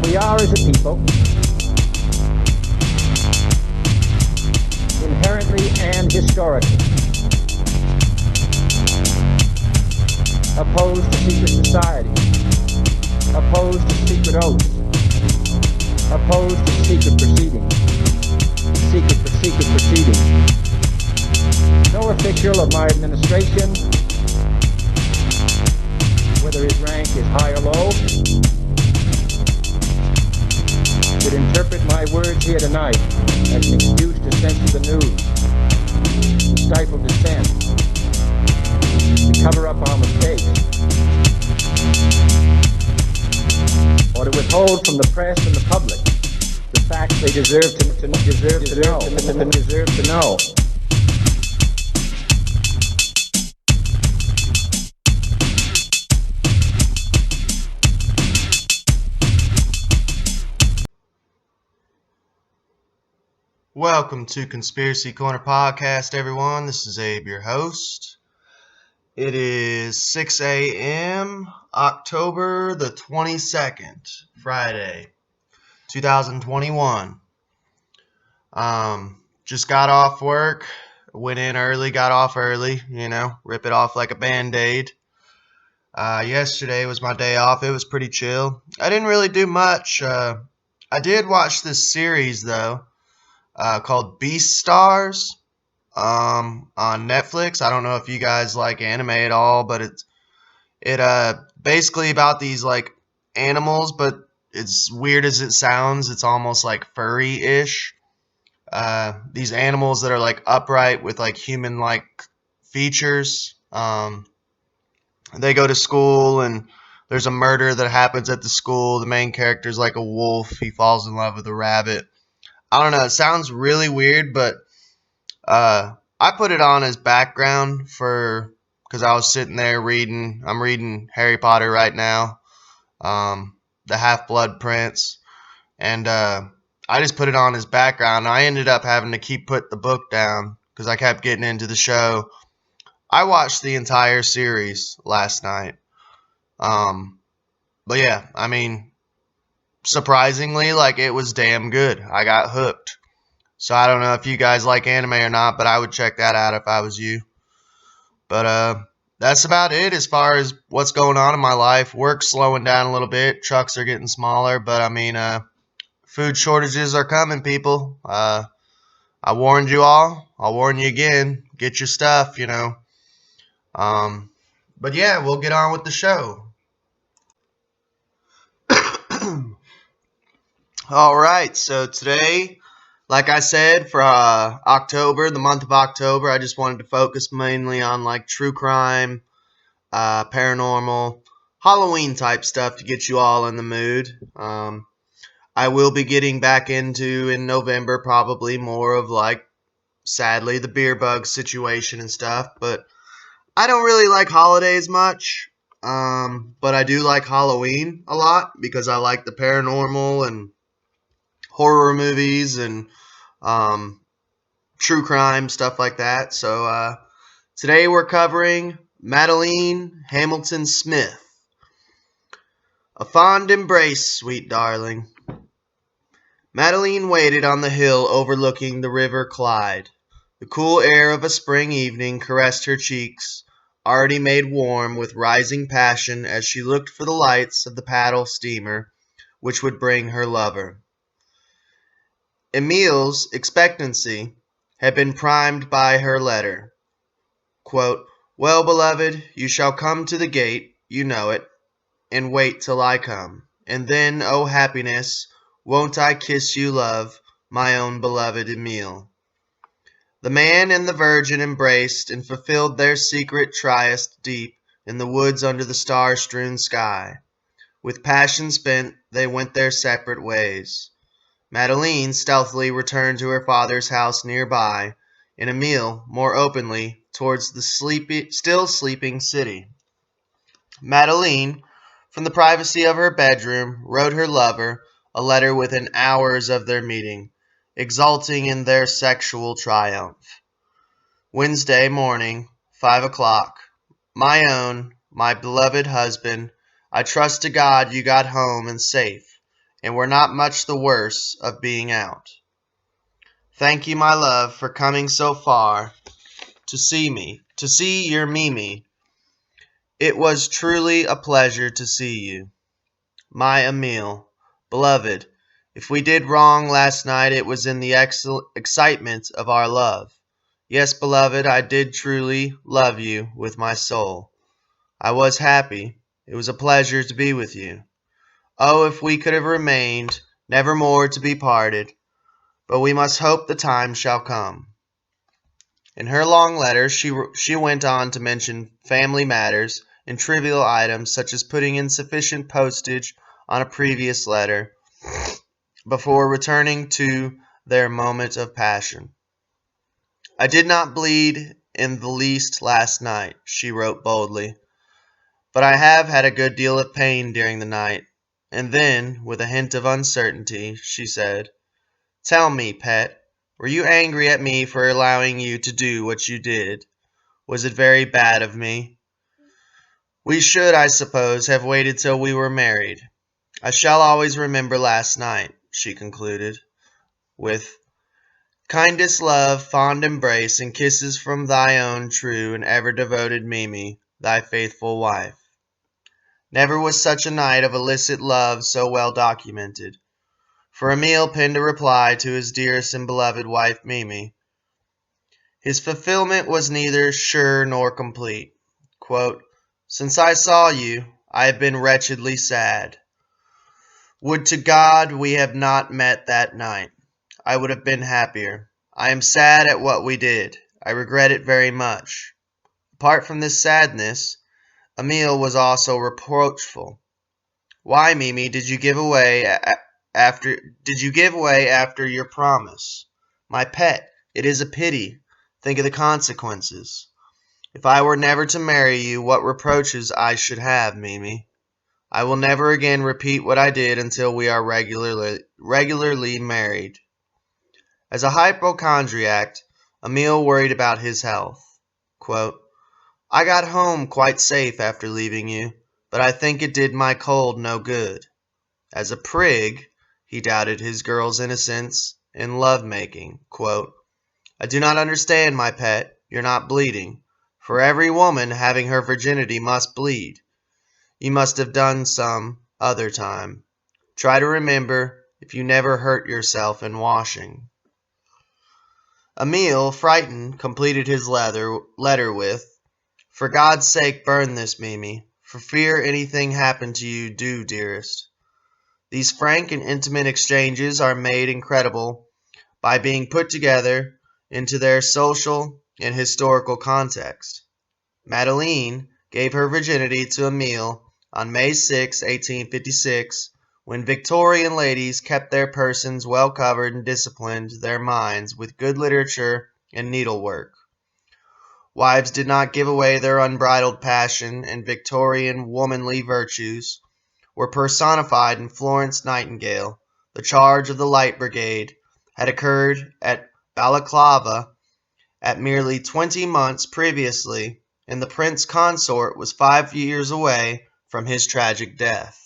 We are, as a people, inherently and historically opposed to secret society, opposed to secret oaths, opposed to secret proceedings, secret proceedings. No official of my administration, whether his rank is high or low, should interpret my words here tonight as an excuse to censor the news, to stifle dissent, to cover up our mistakes, or to withhold from the press and the public the facts they deserve to know. Welcome to Conspiracy Corner Podcast, everyone. This is Abe, your host. It is 6 a.m., October the 22nd, Friday, 2021. Just got off work, went in early, got off early, rip it off like a Band-Aid. Yesterday was my day off. It was pretty chill. I didn't really do much. I did watch this series, though. Called Beast Stars on Netflix. I don't know if you guys like anime at all, but it's basically about these like animals, but it's weird as it sounds. It's almost like furry-ish. These animals that are like upright with like human-like features. They go to school and there's a murder that happens at the school. The main character's like a wolf. He falls in love with a rabbit. I don't know. It sounds really weird, but I put it on as background because I was sitting there reading. I'm reading Harry Potter right now, the Half-Blood Prince, and I just put it on as background. I ended up having to put the book down because I kept getting into the show. I watched the entire series last night. But yeah, I mean, surprisingly, like, it was damn good. I got hooked. So I don't know if you guys like anime or not, but I would check that out if I was you. But that's about it as far as what's going on in my life. Work's slowing down a little bit. Trucks are getting smaller, but I mean, food shortages are coming, people. I warned you all. I'll warn you again. Get your stuff, But yeah, we'll get on with the show. All right, so today, like I said, for October, the month of October, I just wanted to focus mainly on like true crime, paranormal, Halloween type stuff to get you all in the mood. I will be getting back into in November probably more of like, sadly, the beer bug situation and stuff, but I don't really like holidays much. But I do like Halloween a lot because I like the paranormal and horror movies and true crime, stuff like that. So today we're covering Madeleine Hamilton Smith. A fond embrace, sweet darling. Madeleine waited on the hill overlooking the River Clyde. The cool air of a spring evening caressed her cheeks, already made warm with rising passion as she looked for the lights of the paddle steamer which would bring her lover. Emile's expectancy had been primed by her letter. Quote, "Well, beloved, you shall come to the gate, you know it, and wait till I come. And then, oh happiness, won't I kiss you, love, my own beloved Emile." The man and the virgin embraced and fulfilled their secret tryst deep in the woods under the star-strewn sky. With passion spent, they went their separate ways. Madeleine stealthily returned to her father's house nearby, and Emile more openly towards the still sleeping city. Madeleine, from the privacy of her bedroom, wrote her lover a letter within hours of their meeting, exulting in their sexual triumph. Wednesday morning, 5 o'clock. My own, my beloved husband, I trust to God you got home and safe, and we're not much the worse of being out. Thank you, my love, for coming so far to see your Mimi. It was truly a pleasure to see you. My Emile, beloved, if we did wrong last night, it was in the excitement of our love. Yes, beloved, I did truly love you with my soul. I was happy. It was a pleasure to be with you. Oh, if we could have remained, never more to be parted. But we must hope the time shall come. In her long letter, she went on to mention family matters and trivial items such as putting in sufficient postage on a previous letter before returning to their moment of passion. I did not bleed in the least last night, she wrote boldly, but I have had a good deal of pain during the night. And then, with a hint of uncertainty, she said, Tell me, pet, were you angry at me for allowing you to do what you did? Was it very bad of me? We should, I suppose, have waited till we were married. I shall always remember last night, she concluded, with kindest love, fond embrace, and kisses from thy own true and ever devoted Mimi, thy faithful wife. Never was such a night of illicit love so well documented. For Emile penned a reply to his dearest and beloved wife Mimi. His fulfillment was neither sure nor complete. Quote, Since I saw you, I have been wretchedly sad. Would to God we had not met that night. I would have been happier. I am sad at what we did. I regret it very much. Apart from this sadness, Emile was also reproachful. Why, Mimi, did you give way after your promise? My pet, it is a pity. Think of the consequences. If I were never to marry you, what reproaches I should have, Mimi. I will never again repeat what I did until we are regularly married. As a hypochondriac, Emile worried about his health. Quote, I got home quite safe after leaving you, but I think it did my cold no good. As a prig, he doubted his girl's innocence in love-making. Quote, I do not understand, my pet. You're not bleeding. For every woman having her virginity must bleed. You must have done some other time. Try to remember if you never hurt yourself in washing. Emile, frightened, completed his letter with, For God's sake burn this, Mimi. For fear anything happen to you, do, dearest. These frank and intimate exchanges are made incredible by being put together into their social and historical context. Madeleine gave her virginity to Emile on May 6, 1856, when Victorian ladies kept their persons well covered and disciplined their minds with good literature and needlework. Wives did not give away their unbridled passion, and Victorian womanly virtues were personified in Florence Nightingale. The charge of the Light Brigade had occurred at Balaclava at merely 20 months previously, and the Prince Consort was 5 years away from his tragic death.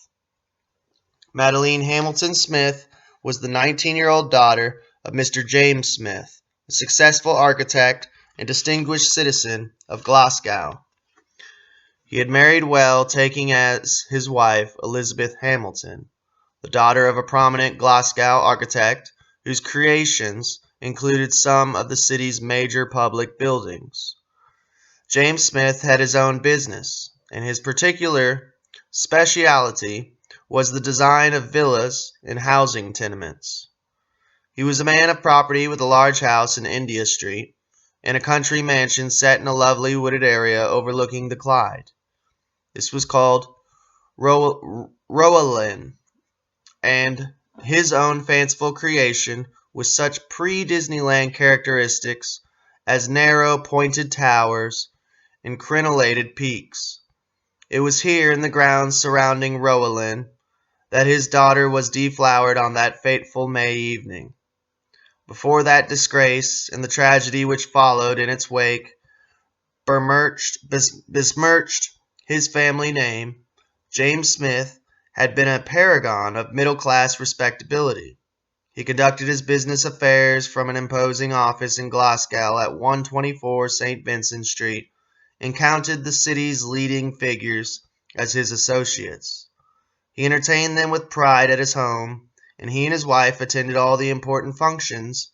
Madeleine Hamilton Smith was the 19-year-old daughter of Mr. James Smith, a successful architect and distinguished citizen of Glasgow. He had married well, taking as his wife Elizabeth Hamilton, the daughter of a prominent Glasgow architect whose creations included some of the city's major public buildings. James Smith had his own business, and his particular speciality was the design of villas and housing tenements. He was a man of property with a large house in India Street and a country mansion set in a lovely wooded area overlooking the Clyde. This was called Rowallan, and his own fanciful creation with such pre-Disneyland characteristics as narrow pointed towers and crenellated peaks. It was here in the grounds surrounding Rowallan that his daughter was deflowered on that fateful May evening. Before that disgrace and the tragedy which followed in its wake besmirched his family name, James Smith had been a paragon of middle-class respectability. He conducted his business affairs from an imposing office in Glasgow at 124 St. Vincent Street and counted the city's leading figures as his associates. He entertained them with pride at his home, and he and his wife attended all the important functions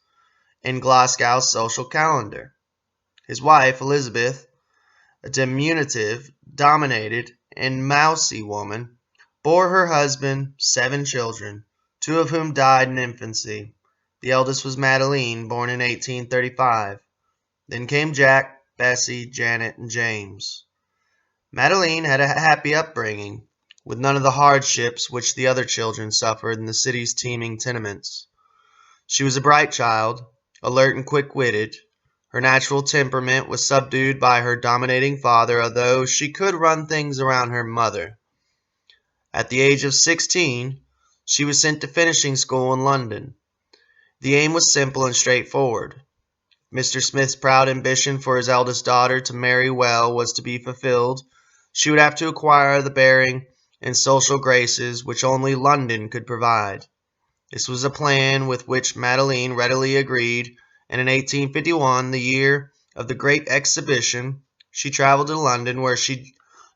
in Glasgow's social calendar. His wife, Elizabeth, a diminutive, dominated, and mousy woman, bore her husband 7 children, 2 of whom died in infancy. The eldest was Madeleine, born in 1835. Then came Jack, Bessie, Janet, and James. Madeleine had a happy upbringing, with none of the hardships which the other children suffered in the city's teeming tenements. She was a bright child, alert and quick-witted. Her natural temperament was subdued by her dominating father, although she could run things around her mother. At the age of 16, she was sent to finishing school in London. The aim was simple and straightforward. Mr. Smith's proud ambition for his eldest daughter to marry well was to be fulfilled. She would have to acquire the bearing and social graces which only London could provide. This was a plan with which Madeleine readily agreed, and in 1851, the year of the Great Exhibition, she traveled to London, where she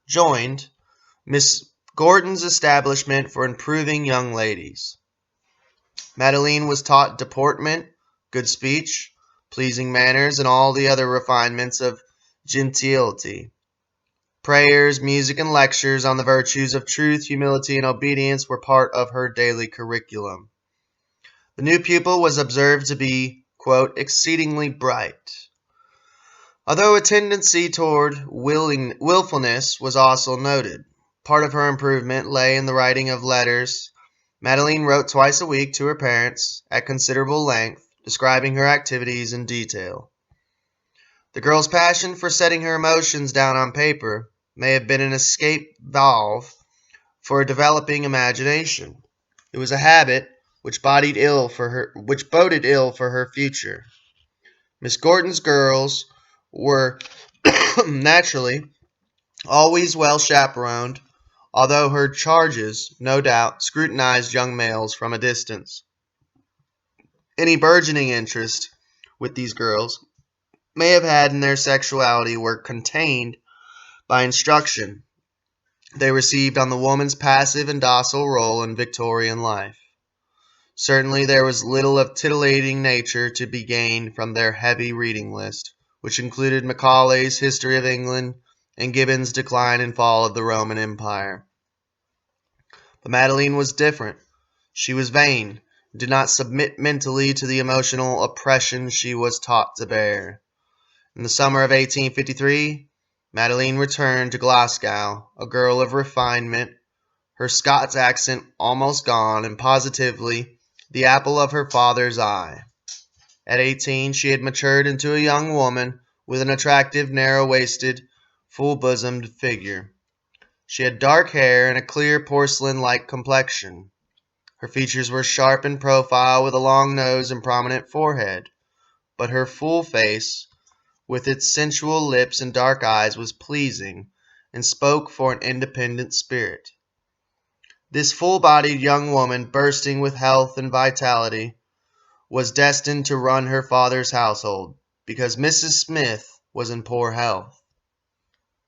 joined Miss Gordon's establishment for improving young ladies. Madeleine was taught deportment, good speech, pleasing manners, and all the other refinements of gentility. Prayers, music, and lectures on the virtues of truth, humility, and obedience were part of her daily curriculum. The new pupil was observed to be, quote, exceedingly bright. Although a tendency toward willfulness was also noted. Part of her improvement lay in the writing of letters. Madeleine wrote twice a week to her parents, at considerable length, describing her activities in detail. The girl's passion for setting her emotions down on paper may have been an escape valve for a developing imagination. It was a habit which boded ill for her future. Miss Gordon's girls were naturally always well chaperoned, although her charges, no doubt, scrutinized young males from a distance. Any burgeoning interest with these girls may have had in their sexuality were contained by instruction they received on the woman's passive and docile role in Victorian life. Certainly there was little of titillating nature to be gained from their heavy reading list, which included Macaulay's History of England and Gibbon's Decline and Fall of the Roman Empire. But Madeleine was different. She was vain, and did not submit mentally to the emotional oppression she was taught to bear. In the summer of 1853, Madeleine returned to Glasgow, a girl of refinement, her Scots accent almost gone, and positively the apple of her father's eye. At 18, she had matured into a young woman with an attractive, narrow-waisted, full-bosomed figure. She had dark hair and a clear porcelain-like complexion. Her features were sharp in profile, with a long nose and prominent forehead, but her full face, with its sensual lips and dark eyes, was pleasing, and spoke for an independent spirit. This full-bodied young woman, bursting with health and vitality, was destined to run her father's household, because Mrs. Smith was in poor health.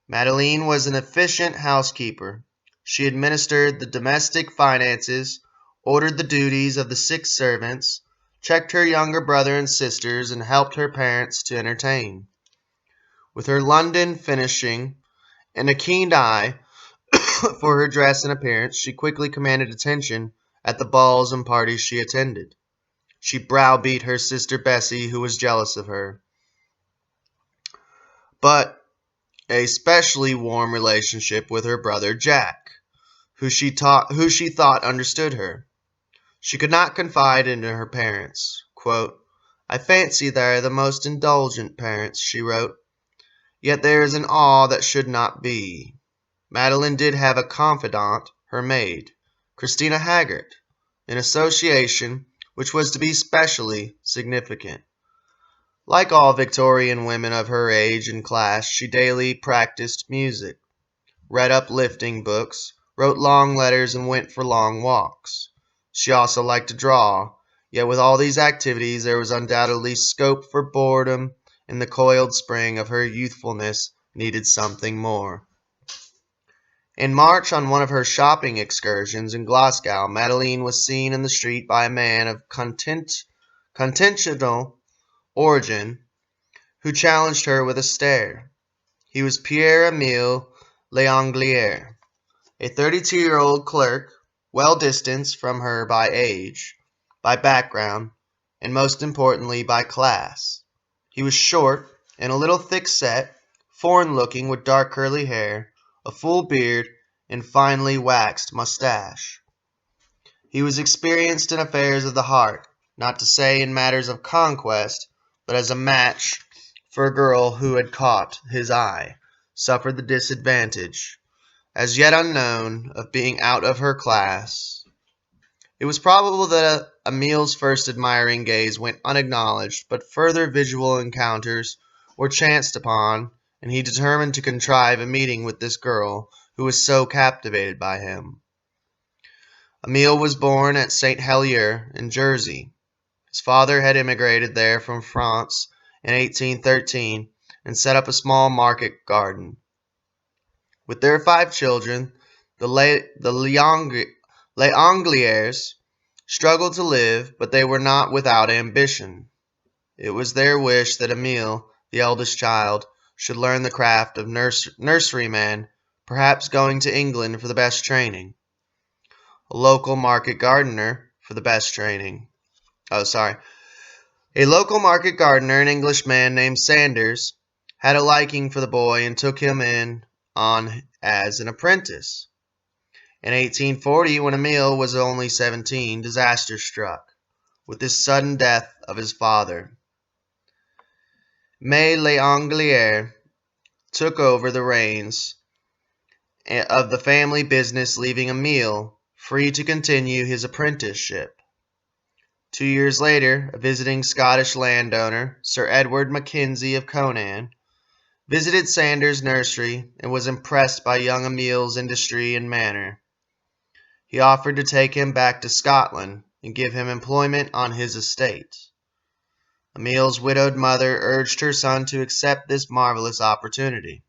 Madeleine was an efficient housekeeper. She administered the domestic finances, ordered the duties of the 6 servants, checked her younger brother and sisters, and helped her parents to entertain. With her London finishing and a keen eye for her dress and appearance, she quickly commanded attention at the balls and parties she attended. She browbeat her sister Bessie, who was jealous of her. But a specially warm relationship with her brother Jack, who she thought understood her. She could not confide in her parents. Quote, I fancy they are the most indulgent parents, she wrote. Yet there is an awe that should not be. Madeleine did have a confidante, her maid, Christina Haggart, an association which was to be specially significant. Like all Victorian women of her age and class, she daily practiced music, read uplifting books, wrote long letters, and went for long walks. She also liked to draw, yet with all these activities there was undoubtedly scope for boredom, and the coiled spring of her youthfulness needed something more. In March, on one of her shopping excursions in Glasgow, Madeleine was seen in the street by a man of contentious origin who challenged her with a stare. He was Pierre-Emile L'Anglais, a 32-year-old clerk, well distanced from her by age, by background, and most importantly by class. He was short and a little thick-set, foreign-looking, with dark curly hair, a full beard, and finely waxed mustache. He was experienced in affairs of the heart, not to say in matters of conquest, but as a match for a girl who had caught his eye, suffered the disadvantage, as yet unknown, of being out of her class. It was probable that Emile's first admiring gaze went unacknowledged, but further visual encounters were chanced upon, and he determined to contrive a meeting with this girl who was so captivated by him. Emile was born at St. Helier in Jersey. His father had immigrated there from France in 1813 and set up a small market garden. With their 5 children, the L'Anglais struggled to live, but they were not without ambition. It was their wish that Emile, the eldest child, should learn the craft of nurseryman, perhaps going to England for the best training. A local market gardener, A local market gardener, an Englishman named Sanders, had a liking for the boy and took him on as an apprentice. In 1840, when Emile was only 17, disaster struck, with the sudden death of his father. Mais L'Anglais took over the reins of the family business, leaving Emile free to continue his apprenticeship. 2 years later, a visiting Scottish landowner, Sir Edward Mackenzie of Conan, visited Sanders' nursery and was impressed by young Emile's industry and manner. He offered to take him back to Scotland and give him employment on his estate. Emile's widowed mother urged her son to accept this marvelous opportunity.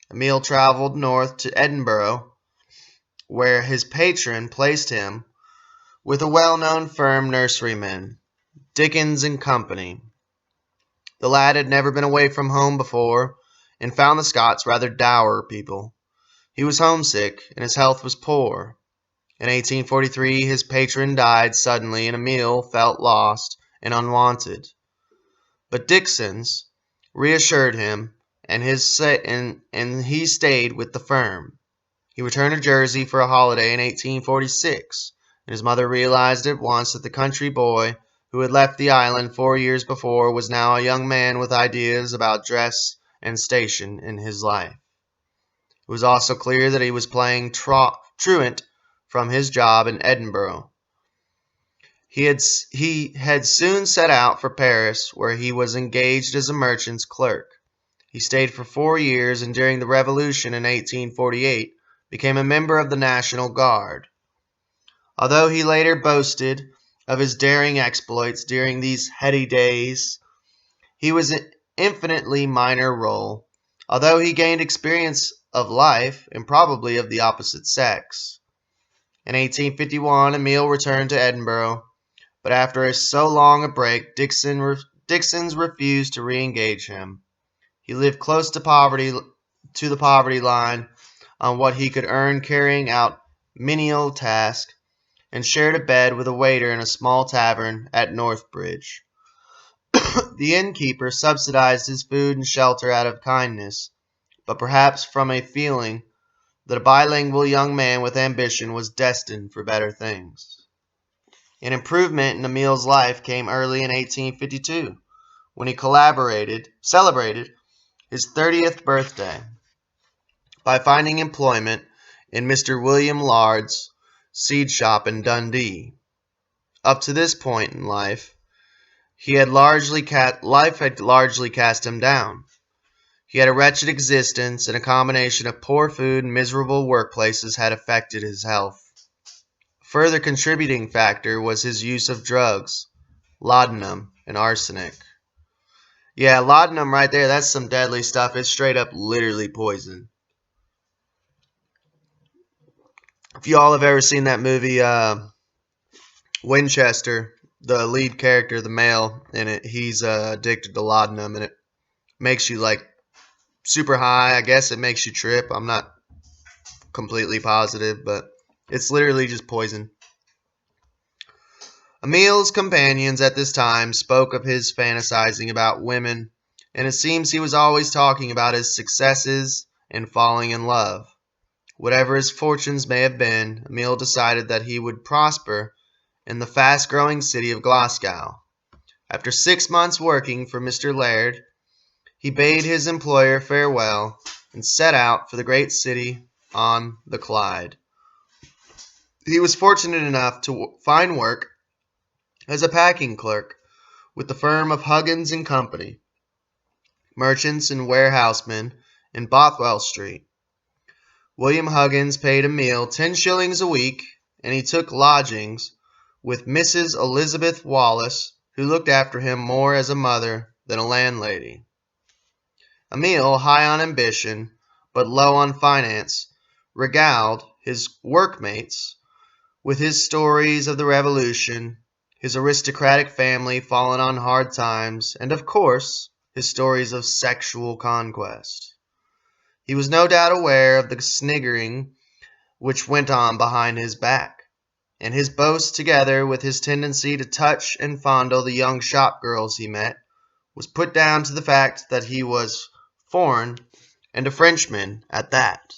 Emile traveled north to Edinburgh, where his patron placed him with a well-known firm nurseryman, Dickens and Company. The lad had never been away from home before, and found the Scots rather dour people. He was homesick, and his health was poor. In 1843, his patron died suddenly, and Emile felt lost and unwanted. But Dickens reassured him, and he stayed with the firm. He returned to Jersey for a holiday in 1846, and his mother realized at once that the country boy who had left the island 4 years before was now a young man with ideas about dress and station in his life. It was also clear that he was playing truant from his job in Edinburgh. He had soon set out for Paris, where he was engaged as a merchant's clerk. He stayed for 4 years, and during the Revolution in 1848 became a member of the National Guard. Although he later boasted of his daring exploits during these heady days, he was an infinitely minor role, although he gained experience of life, and probably of the opposite sex. In 1851, Emile returned to Edinburgh, but after so long a break, Dickens refused to re-engage him. He lived close to the poverty line on what he could earn carrying out menial tasks, and shared a bed with a waiter in a small tavern at Northbridge. The innkeeper subsidized his food and shelter out of kindness, but perhaps from a feeling that a bilingual young man with ambition was destined for better things. An improvement in Emile's life came early in 1852, when he celebrated his 30th birthday by finding employment in Mr. William Lard's seed shop in Dundee. Up to this point in life, life had largely cast him down. He had a wretched existence, and a combination of poor food and miserable workplaces had affected his health. A further contributing factor was his use of drugs, laudanum, and arsenic. Yeah, laudanum right there, that's some deadly stuff. It's straight up literally poison. If you all have ever seen that movie, Winchester, the lead character, the male in it, he's addicted to laudanum, and it makes you like super high. I guess it makes you trip. I'm not completely positive, but it's literally just poison. Emil's companions at this time spoke of his fantasizing about women, and it seems he was always talking about his successes and falling in love. Whatever his fortunes may have been, Emil decided that he would prosper in the fast-growing city of Glasgow. After 6 months working for Mr. Laird, he bade his employer farewell and set out for the great city on the Clyde. He was fortunate enough to find work as a packing clerk with the firm of Huggins and Company, merchants and warehousemen in Bothwell Street. William Huggins paid Emil 10 shillings a week, and he took lodgings with Mrs. Elizabeth Wallace, who looked after him more as a mother than a landlady. Emil, high on ambition, but low on finance, regaled his workmates with his stories of the Revolution, his aristocratic family fallen on hard times, and of course, his stories of sexual conquest. He was no doubt aware of the sniggering which went on behind his back, and his boast, together with his tendency to touch and fondle the young shop girls he met, was put down to the fact that he was foreign, and a Frenchman at that.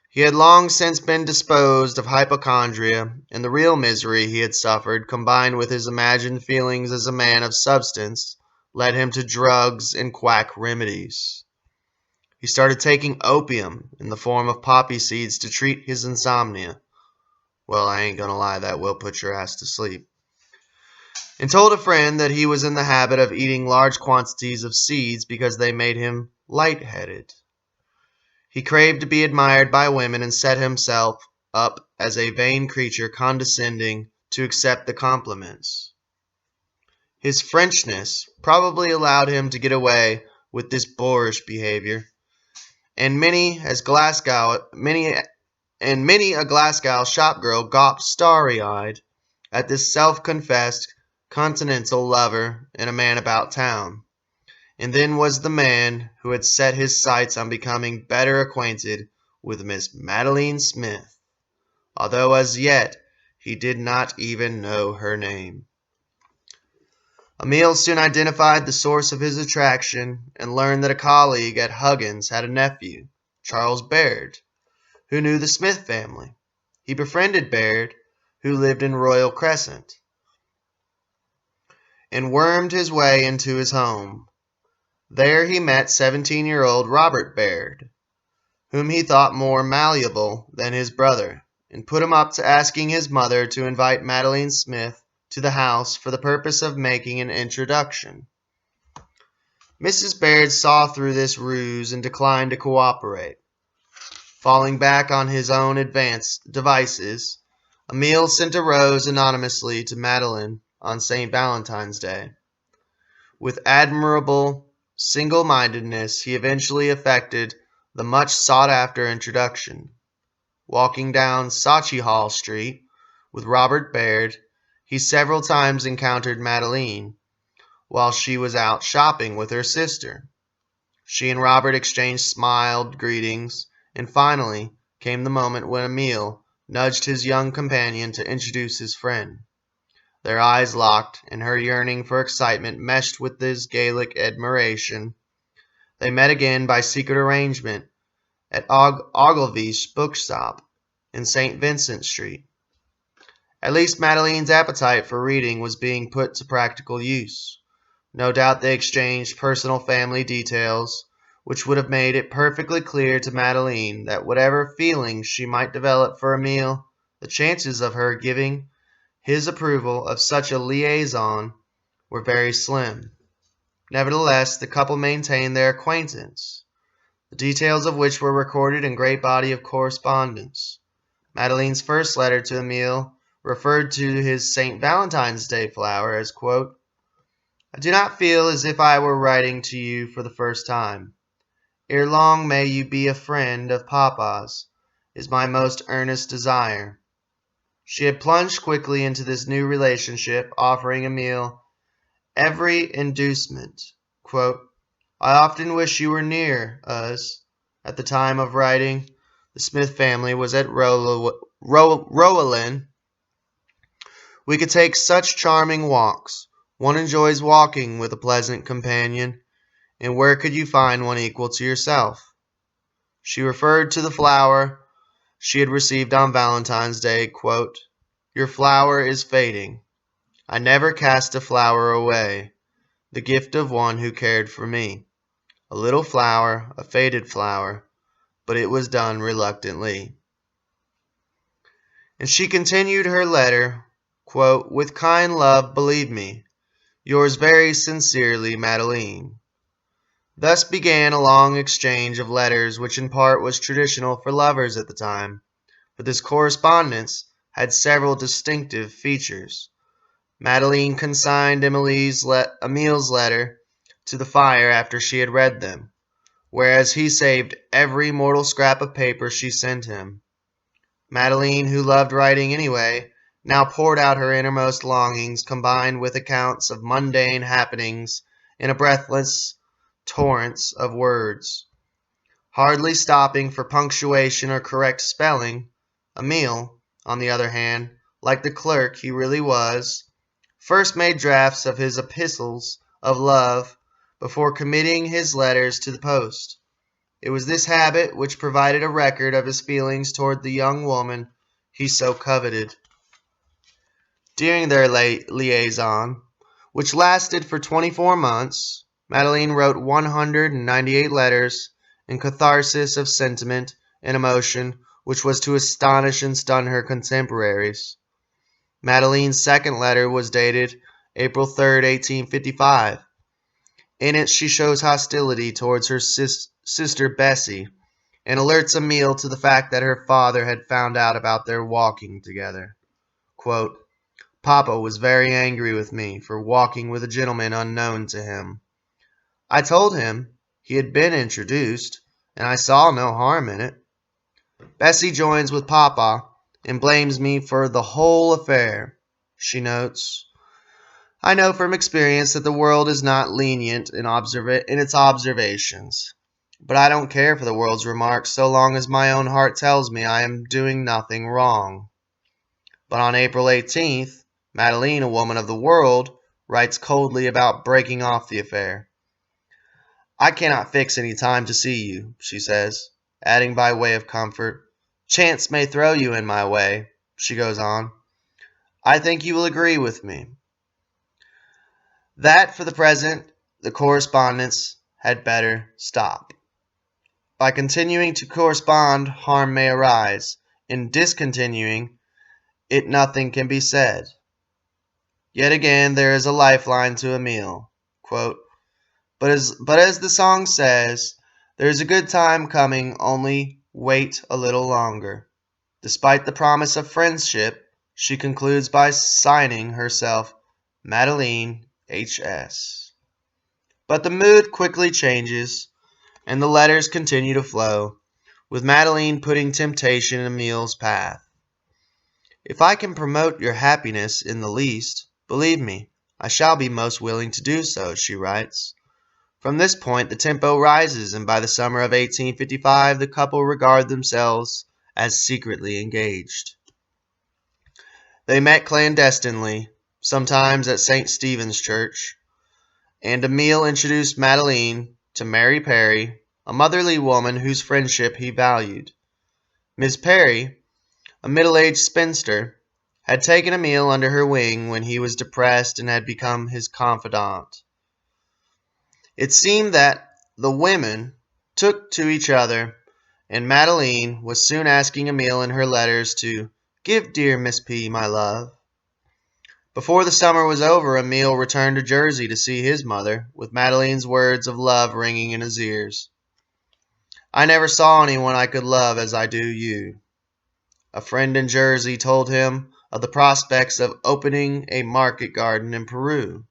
He had long since been disposed of hypochondria, and the real misery he had suffered, combined with his imagined feelings as a man of substance, led him to drugs and quack remedies. He started taking opium in the form of poppy seeds to treat his insomnia. Well, I ain't gonna lie, that will put your ass to sleep. And told a friend that he was in the habit of eating large quantities of seeds because they made him light-headed. He craved to be admired by women and set himself up as a vain creature condescending to accept the compliments. His Frenchness probably allowed him to get away with this boorish behavior, and many a Glasgow shop girl gawped starry-eyed at this self-confessed continental lover and a man about town. And then was the man who had set his sights on becoming better acquainted with Miss Madeleine Smith, although as yet he did not even know her name. Emil soon identified the source of his attraction and learned that a colleague at Huggins had a nephew, Charles Baird, who knew the Smith family. He befriended Baird, who lived in Royal Crescent, and wormed his way into his home. There he met 17-year-old Robert Baird, whom he thought more malleable than his brother, and put him up to asking his mother to invite Madeleine Smith to the house for the purpose of making an introduction. Mrs. Baird saw through this ruse and declined to cooperate. Falling back on his own advanced devices, Emil sent a rose anonymously to Madeleine on St. Valentine's Day. With admirable single-mindedness, he eventually effected the much sought-after introduction. Walking down Sachi Hall Street with Robert Baird, he several times encountered Madeleine while she was out shopping with her sister. She and Robert exchanged smiled greetings, and finally came the moment when Emil nudged his young companion to introduce his friend. Their eyes locked, and her yearning for excitement meshed with his Gaelic admiration. They met again by secret arrangement at Ogilvy's bookshop in St. Vincent Street. At least Madeleine's appetite for reading was being put to practical use. No doubt they exchanged personal family details, which would have made it perfectly clear to Madeleine that whatever feelings she might develop for Emil, the chances of her giving his approval of such a liaison were very slim. Nevertheless, the couple maintained their acquaintance, the details of which were recorded in a great body of correspondence. Madeleine's first letter to Emile referred to his St. Valentine's Day flower as, quote, "I do not feel as if I were writing to you for the first time. Ere long may you be a friend of Papa's, is my most earnest desire." She had plunged quickly into this new relationship, offering Emile every inducement. Quote, "I often wish you were near us." At the time of writing, the Smith family was at Rowan. "We could take such charming walks. One enjoys walking with a pleasant companion, and where could you find one equal to yourself?" She referred to the flower she had received on Valentine's Day, quote, "Your flower is fading. I never cast a flower away, the gift of one who cared for me. A little flower, a faded flower, but it was done reluctantly." And she continued her letter, quote, "With kind love, believe me, yours very sincerely, Madeleine." Thus began a long exchange of letters which in part was traditional for lovers at the time, but this correspondence had several distinctive features. Madeleine consigned Emile's letter to the fire after she had read them, whereas he saved every mortal scrap of paper she sent him. Madeleine, who loved writing anyway, now poured out her innermost longings combined with accounts of mundane happenings in a breathless torrent of words. Hardly stopping for punctuation or correct spelling, Emile, on the other hand, like the clerk he really was, first made drafts of his epistles of love before committing his letters to the post. It was this habit which provided a record of his feelings toward the young woman he so coveted. During their liaison, which lasted for 24 months, Madeleine wrote 198 letters in catharsis of sentiment and emotion which was to astonish and stun her contemporaries. Madeleine's second letter was dated April 3rd, 1855. In it she shows hostility towards her sister Bessie, and alerts Emile to the fact that her father had found out about their walking together. Quote, "Papa was very angry with me for walking with a gentleman unknown to him. I told him he had been introduced, and I saw no harm in it. Bessie joins with Papa and blames me for the whole affair." She notes, "I know from experience that the world is not lenient in its observations. But I don't care for the world's remarks so long as my own heart tells me I am doing nothing wrong." But on April 18th, Madeleine, a woman of the world, writes coldly about breaking off the affair. "I cannot fix any time to see you," she says, adding by way of comfort, "Chance may throw you in my way." She goes on, "I think you will agree with me that for the present the correspondence had better stop. By continuing to correspond, harm may arise. In discontinuing it, nothing can be said." Yet again there is a lifeline to Emile. Quote, but as the song says, "There is a good time coming, only wait a little longer." Despite the promise of friendship, she concludes by signing herself Madeleine H.S. But the mood quickly changes, and the letters continue to flow, with Madeleine putting temptation in Emile's path. "If I can promote your happiness in the least, believe me, I shall be most willing to do so," she writes. From this point the tempo rises, and by the summer of 1855 the couple regard themselves as secretly engaged. They met clandestinely, sometimes at St. Stephen's Church, and Emile introduced Madeleine to Mary Perry, a motherly woman whose friendship he valued. Miss Perry, a middle-aged spinster, had taken Emile under her wing when he was depressed and had become his confidant. It seemed that the women took to each other, and Madeleine was soon asking Emile in her letters to "give dear Miss P. my love." Before the summer was over, Emile returned to Jersey to see his mother, with Madeleine's words of love ringing in his ears. I never saw anyone I could love as I do you. A friend in Jersey told him of the prospects of opening a market garden in Peru.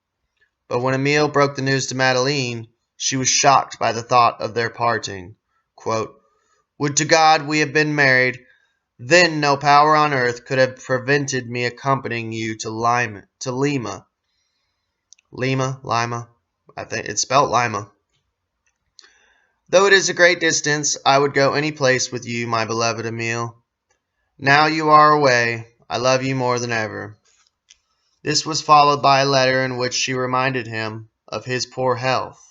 But when Emile broke the news to Madeleine, she was shocked by the thought of their parting. Quote, Would to God we had been married, then no power on earth could have prevented me accompanying you to Lima. Lima, I think it's spelled Lima. Though it is a great distance, I would go any place with you, my beloved Emile. Now you are away, I love you more than ever. This was followed by a letter in which she reminded him of his poor health.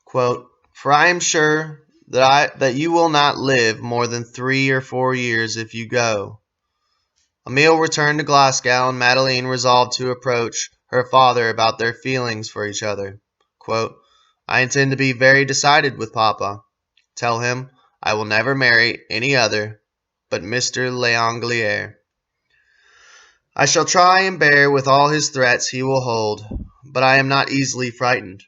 Quote, For I am sure that you will not live more than 3 or 4 years if you go. Emile returned to Glasgow, and Madeleine resolved to approach her father about their feelings for each other. Quote, I intend to be very decided with Papa. Tell him I will never marry any other but Mr. L'Anglais. I shall try and bear with all his threats he will hold, but I am not easily frightened.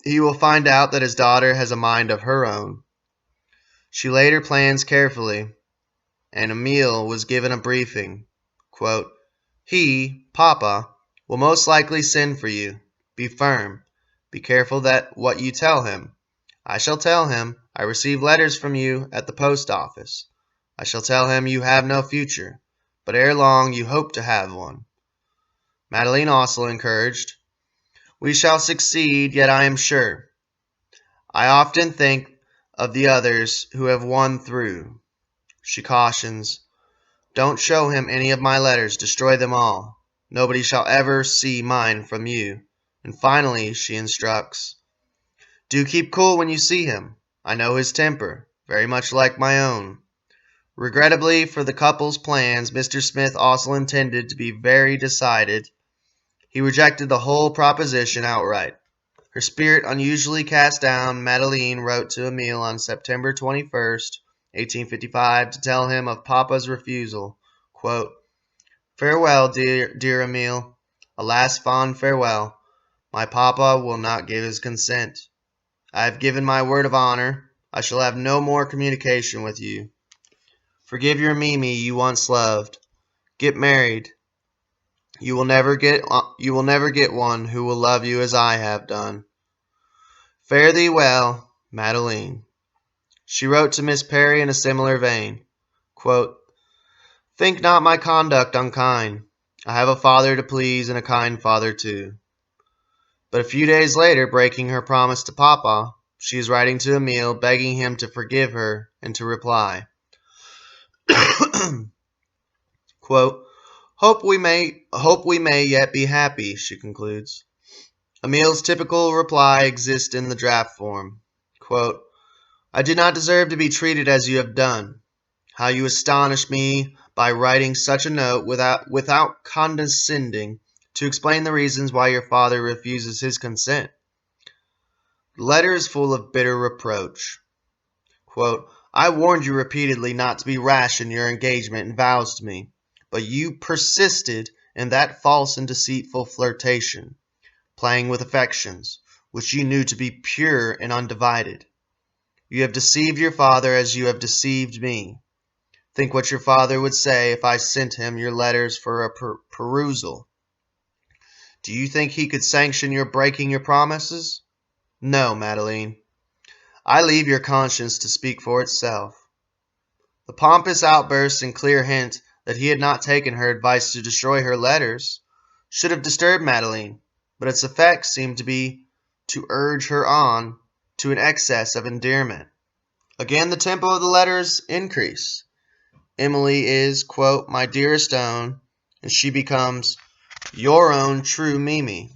He will find out that his daughter has a mind of her own. She laid her plans carefully, and Emile was given a briefing. Quote, He, Papa, will most likely send for you. Be firm. Be careful that what you tell him. I shall tell him I receive letters from you at the post office. I shall tell him you have no future, but ere long you hope to have one. Madeleine also encouraged, We shall succeed, yet I am sure. I often think of the others who have won through. She cautions, Don't show him any of my letters, destroy them all. Nobody shall ever see mine from you. And finally, she instructs, Do keep cool when you see him. I know his temper, very much like my own. Regrettably for the couple's plans, Mr. Smith also intended to be very decided. He rejected the whole proposition outright. Her spirit unusually cast down, Madeleine wrote to Emile on September 21st, 1855, to tell him of Papa's refusal. Quote, Farewell, dear Emile. A last fond farewell. My Papa will not give his consent. I have given my word of honor. I shall have no more communication with you. Forgive your Mimi you once loved. Get married. You will never get one who will love you as I have done. Fare thee well, Madeleine. She wrote to Miss Perry in a similar vein. Quote, Think not my conduct unkind. I have a father to please and a kind father too. But a few days later, breaking her promise to Papa, she is writing to Emile, begging him to forgive her and to reply. Quote, Hope we may yet be happy, she concludes. Emile's typical reply exists in the draft form. Quote, I did not deserve to be treated as you have done. How you astonished me by writing such a note without condescending to explain the reasons why your father refuses his consent. The letter is full of bitter reproach. Quote, I warned you repeatedly not to be rash in your engagement and vows to me, but you persisted in that false and deceitful flirtation, playing with affections, which you knew to be pure and undivided. You have deceived your father as you have deceived me. Think what your father would say if I sent him your letters for a perusal. Do you think he could sanction your breaking your promises? No, Madeleine. I leave your conscience to speak for itself. The pompous outburst and clear hint that he had not taken her advice to destroy her letters should have disturbed Madeleine, but its effect seemed to be to urge her on to an excess of endearment. Again, the tempo of the letters increase. Emily is, quote, my dearest own, and she becomes your own true Mimi.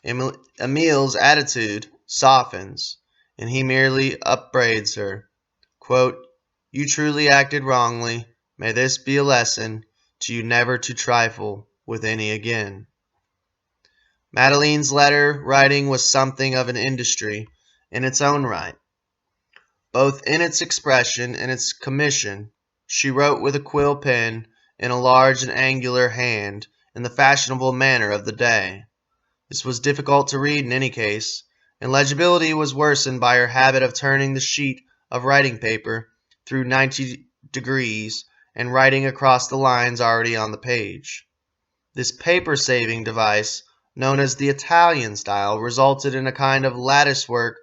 Emile's attitude softens, and he merely upbraids her. Quote, You truly acted wrongly. May this be a lesson to you never to trifle with any again. Madeleine's letter writing was something of an industry in its own right. Both in its expression and its commission, she wrote with a quill pen in a large and angular hand, in the fashionable manner of the day. This was difficult to read in any case, and legibility was worsened by her habit of turning the sheet of writing paper through 90 degrees and writing across the lines already on the page. This paper-saving device, known as the Italian style, resulted in a kind of lattice work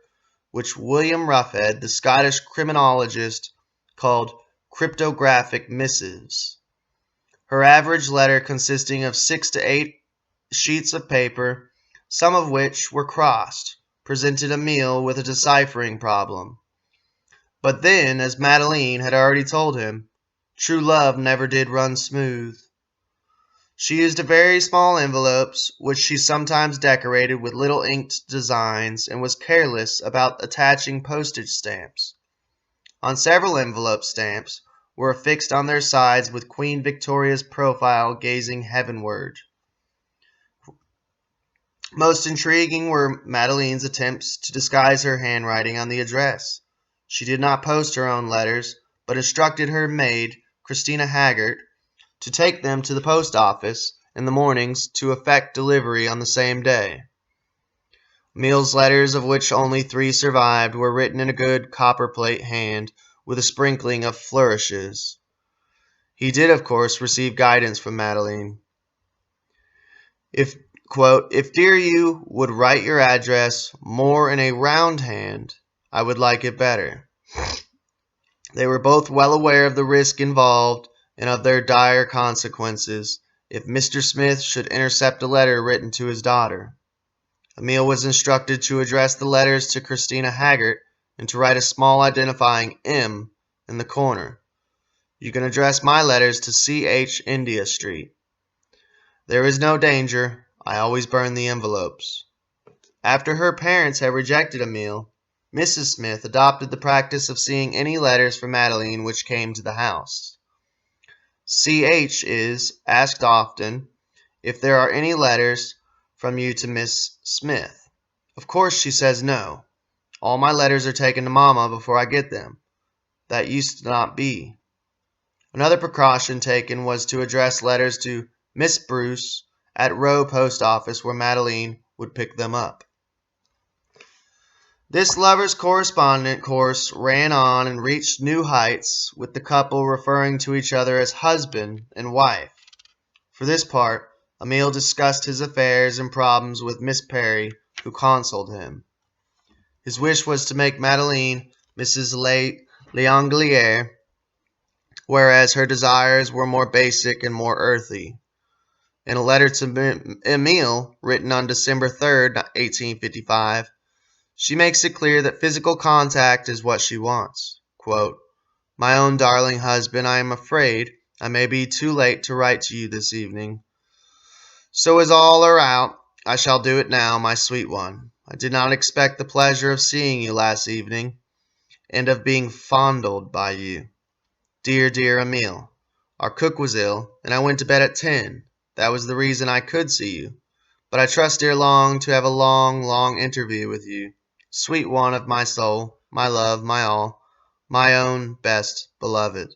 which William Ruffhead, the Scottish criminologist, called cryptographic missives. Her average letter consisting of 6 to 8 sheets of paper, some of which were crossed, presented Emile with a deciphering problem. But then, as Madeleine had already told him, true love never did run smooth. She used very small envelopes, which she sometimes decorated with little inked designs, and was careless about attaching postage stamps. On several envelope stamps were affixed on their sides with Queen Victoria's profile gazing heavenward. Most intriguing were Madeleine's attempts to disguise her handwriting on the address. She did not post her own letters, but instructed her maid, Christina Haggart, to take them to the post office in the mornings to effect delivery on the same day. Emile's letters, of which only 3 survived, were written in a good copperplate hand, with a sprinkling of flourishes. He did, of course, receive guidance from Madeleine. If dear you would write your address more in a round hand, I would like it better. They were both well aware of the risk involved and of their dire consequences if Mr. Smith should intercept a letter written to his daughter. Emile was instructed to address the letters to Christina Haggart and to write a small identifying M in the corner. You can address my letters to C.H. India Street. There is no danger. I always burn the envelopes. After her parents had rejected Emile, Mrs. Smith adopted the practice of seeing any letters from Madeleine which came to the house. C.H. is asked often if there are any letters from you to Miss Smith. Of course she says no. All my letters are taken to Mamma before I get them. That used to not be. Another precaution taken was to address letters to Miss Bruce at Row Post Office, where Madeleine would pick them up. This lovers' correspondent course ran on and reached new heights, with the couple referring to each other as husband and wife. For this part, Emile discussed his affairs and problems with Miss Perry, who consoled him. His wish was to make Madeleine Mrs. L'Anglière, whereas her desires were more basic and more earthy. In a letter to Emile, written on December 3rd, 1855, she makes it clear that physical contact is what she wants. Quote, my own darling husband, I am afraid I may be too late to write to you this evening. So as all are out, I shall do it now, my sweet one. I did not expect the pleasure of seeing you last evening, and of being fondled by you. Dear, dear Emile, our cook was ill, and I went to bed at 10. That was the reason I could see you. But I trust ere long to have a long, long interview with you. Sweet one of my soul, my love, my all, my own best beloved.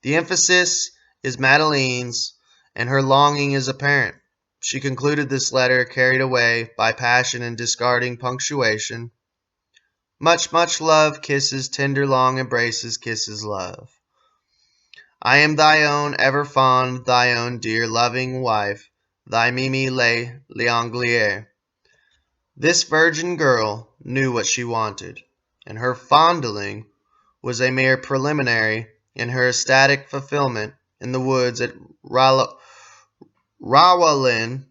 The emphasis is Madeleine's, and her longing is apparent. She concluded this letter, carried away by passion and discarding punctuation. Much, much love, kisses, tender, long embraces, kisses, love. I am thy own, ever fond, thy own dear, loving wife, thy Mimi L'Anglière. This virgin girl knew what she wanted, and her fondling was a mere preliminary in her ecstatic fulfillment in the woods at Rawalin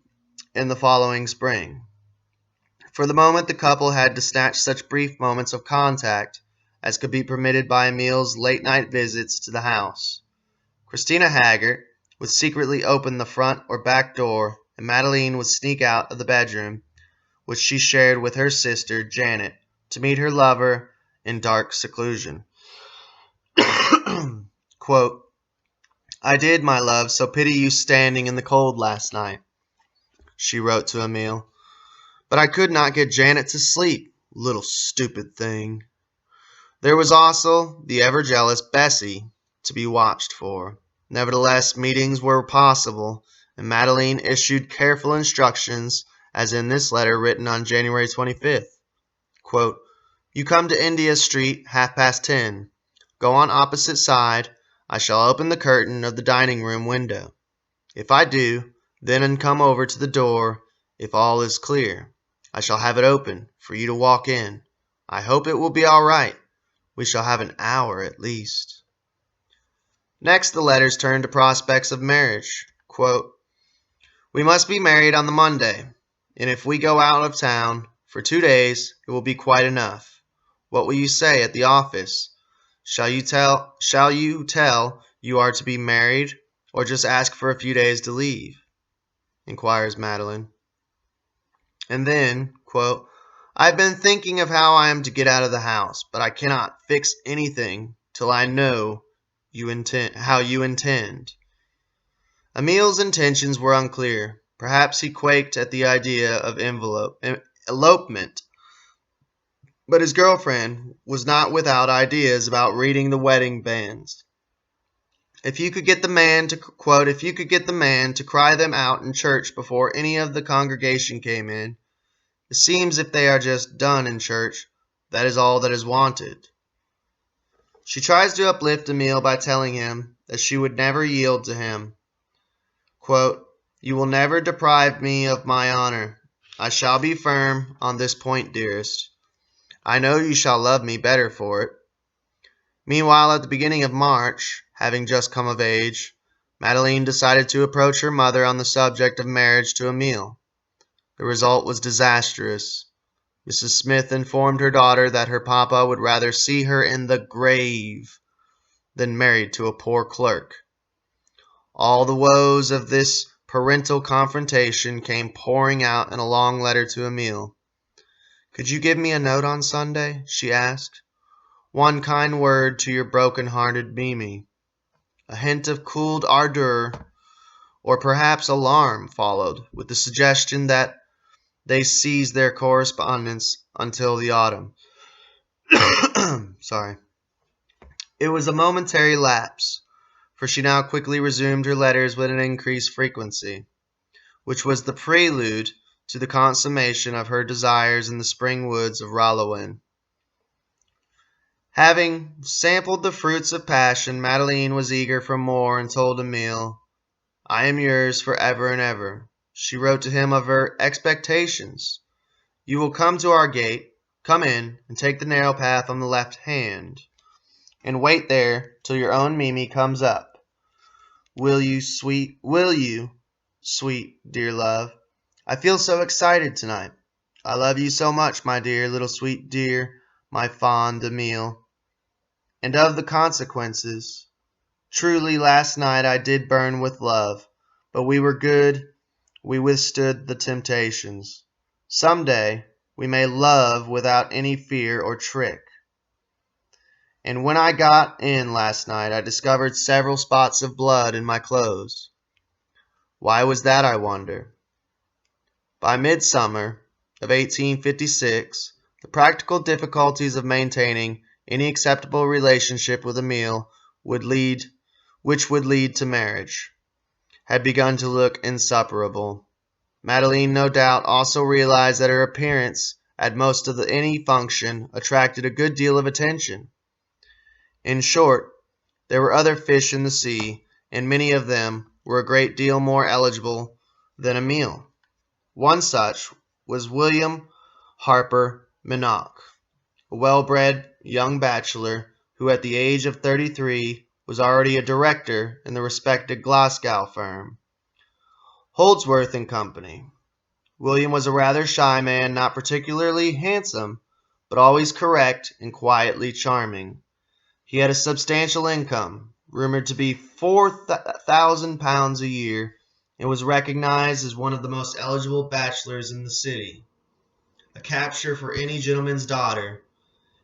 in the following spring. For the moment, the couple had to snatch such brief moments of contact as could be permitted by Emile's late-night visits to the house. Christina Haggart would secretly open the front or back door, and Madeleine would sneak out of the bedroom, which she shared with her sister, Janet, to meet her lover in dark seclusion. Quote, I did, my love, so pity you standing in the cold last night, she wrote to Emile. But I could not get Janet to sleep, little stupid thing. There was also the ever-jealous Bessie to be watched for. Nevertheless, meetings were possible, and Madeleine issued careful instructions, as in this letter written on January 25th. Quote, "You come to India Street 10:30. Go on opposite side. I shall open the curtain of the dining room window. If I do, then come over to the door. If all is clear, I shall have it open for you to walk in. I hope it will be all right. We shall have an hour at least." Next, the letters turned to prospects of marriage. Quote, "We must be married on the Monday, and if we go out of town for 2 days, it will be quite enough. What will you say at the office? Shall you tell you are to be married, or just ask for a few days to leave?" inquires Madeleine. And then, quote, "I've been thinking of how I am to get out of the house, but I cannot fix anything till I know how you intend." Emil's intentions were unclear. Perhaps he quaked at the idea of elopement, but his girlfriend was not without ideas about reading the wedding banns. If you could get the man to, quote, "If you could get the man to cry them out in church before any of the congregation came in, it seems if they are just done in church, that is all that is wanted." She tries to uplift Emil by telling him that she would never yield to him. Quote, "You will never deprive me of my honor. I shall be firm on this point, dearest. I know you shall love me better for it." Meanwhile, at the beginning of March, having just come of age, Madeleine decided to approach her mother on the subject of marriage to Emil. The result was disastrous. Mrs. Smith informed her daughter that her papa would rather see her in the grave than married to a poor clerk. All the woes of this parental confrontation came pouring out in a long letter to Emil. "Could you give me a note on Sunday?" she asked. "One kind word to your broken-hearted Mimi." A hint of cooled ardor, or perhaps alarm, followed, with the suggestion that they cease their correspondence until the autumn. Sorry. It was a momentary lapse, for she now quickly resumed her letters with an increased frequency, which was the prelude to the consummation of her desires in the spring woods of Rallowin. Having sampled the fruits of passion, Madeleine was eager for more and told Emil, "I am yours for ever and ever." She wrote to him of her expectations. "You will come to our gate, come in, and take the narrow path on the left hand, and wait there till your own Mimi comes up. Will you, sweet dear love? I feel so excited tonight. I love you so much, my dear, little sweet dear, my fond Emil. And of the consequences, truly last night I did burn with love, but we were good, we withstood the temptations. Some day we may love without any fear or trick. And when I got in last night I discovered several spots of blood in my clothes. Why was that, I wonder? By midsummer of 1856, the practical difficulties of maintaining any acceptable relationship with Emil which would lead to marriage, had begun to look insuperable. Madeleine, no doubt, also realized that her appearance at most of any function attracted a good deal of attention. In short, there were other fish in the sea, and many of them were a great deal more eligible than Emil. One such was William Harper Minock, a well-bred young bachelor who at the age of 33 was already a director in the respected Glasgow firm, Holdsworth and Company. William was a rather shy man, not particularly handsome, but always correct and quietly charming. He had a substantial income, rumored to be £4,000 a year, and was recognized as one of the most eligible bachelors in the city. A capture for any gentleman's daughter.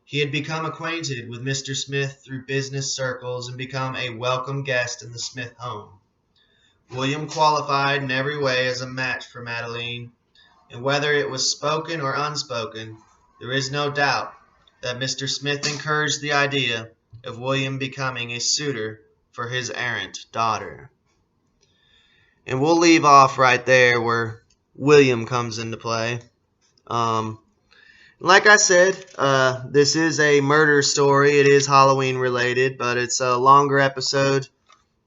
He had become acquainted with Mr. Smith through business circles and become a welcome guest in the Smith home. William qualified in every way as a match for Madeleine, and whether it was spoken or unspoken, there is no doubt that Mr. Smith encouraged the idea of William becoming a suitor for his errant daughter. And we'll leave off right there where William comes into play. Like I said, this is a murder story. It is Halloween related, but it's a longer episode.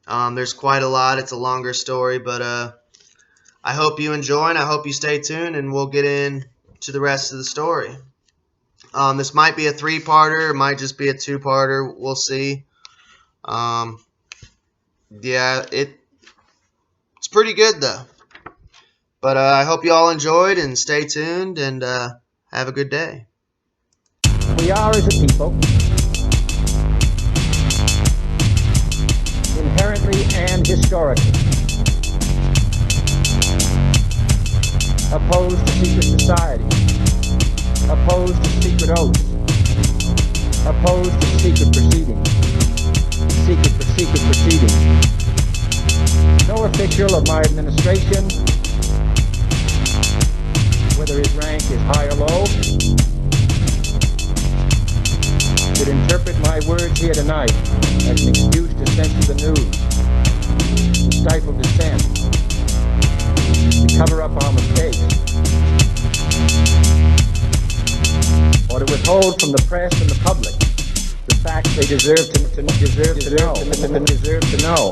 There's quite a lot. It's a longer story, but I hope you enjoy and I hope you stay tuned, and we'll get into the rest of the story. This might be a 3-parter. It might just be a 2-parter. We'll see. Yeah, it's pretty good, though. But I hope you all enjoyed, and stay tuned, and have a good day. We are, as a people, inherently and historically opposed to secret society, opposed to secret oaths, opposed to secret proceedings. No official of my administration, whether his rank is high or low, should interpret my words here tonight as an excuse to censor the news, to stifle dissent, to cover up our mistakes, or to withhold from the press and the public the facts they deserve to know.